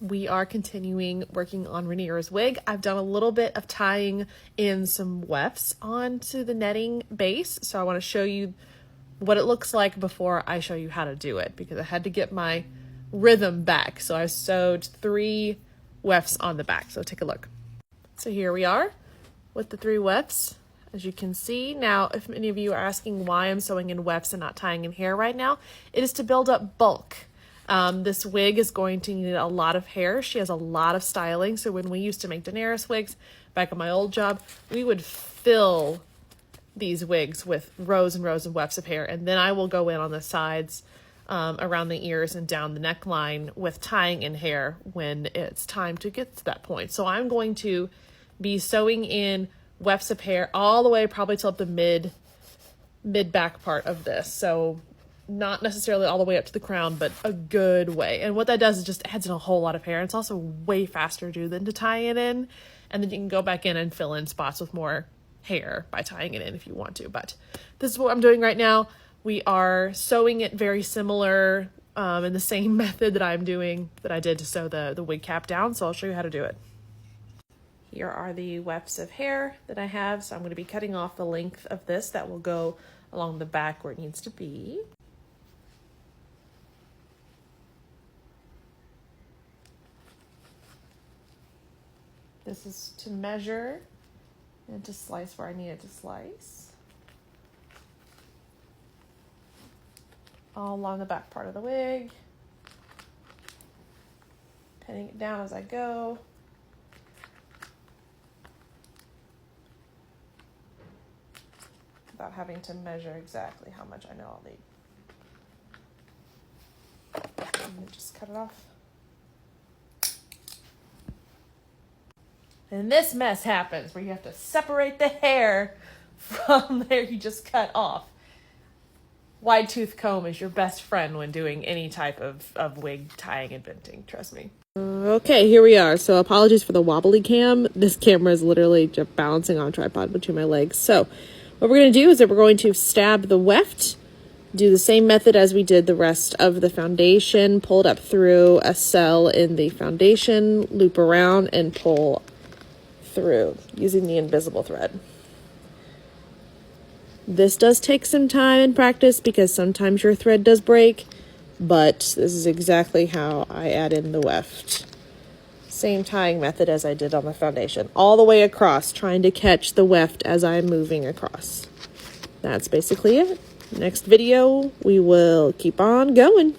we are continuing working on Rhaenyra's wig. I've done a little bit of tying in some wefts onto the netting base, so I want to show you what it looks like before I show you how to do it, because I had to get my rhythm back. So I sewed 3 wefts on the back, so take a look. So here we are with the 3 wefts, as you can see. Now, if any of you are asking why I'm sewing in wefts and not tying in hair right now, it is to build up bulk. This wig is going to need a lot of hair. She has a lot of styling. So when we used to make Daenerys wigs back at my old job, we would fill these wigs with rows and rows of wefts of hair. And then I will go in on the sides, around the ears and down the neckline with tying in hair when it's time to get to that point. So I'm going to be sewing in wefts of hair all the way probably till the mid back part of this. So not necessarily all the way up to the crown, but a good way. And what that does is just adds in a whole lot of hair. It's also way faster to do than to tie it in. And then you can go back in and fill in spots with more hair by tying it in if you want to. But this is what I'm doing right now. We are sewing it very similar in the same method that I did to sew the wig cap down. So I'll show you how to do it. Here are the wefts of hair that I have. So I'm going to be cutting off the length of this that will go along the back where it needs to be. This is to measure and to slice where I need it to slice. All along the back part of the wig. Pinning it down as I go. Without having to measure exactly how much I know I'll need. And then just cut it off. And this mess happens where you have to separate the hair from there you just cut off. Wide tooth comb is your best friend when doing any type of wig tying and venting, trust me. Okay, here we are. So apologies for the wobbly cam. This camera is literally just balancing on a tripod between my legs. So what we're going to do is that we're going to stab the weft, do the same method as we did the rest of the foundation, pull it up through a cell in the foundation, loop around, and pull through using the invisible thread. This does take some time and practice because sometimes your thread does break, but this is exactly how I add in the weft. Same tying method as I did on the foundation, all the way across, trying to catch the weft as I'm moving across. That's basically it. Next video, we will keep on going.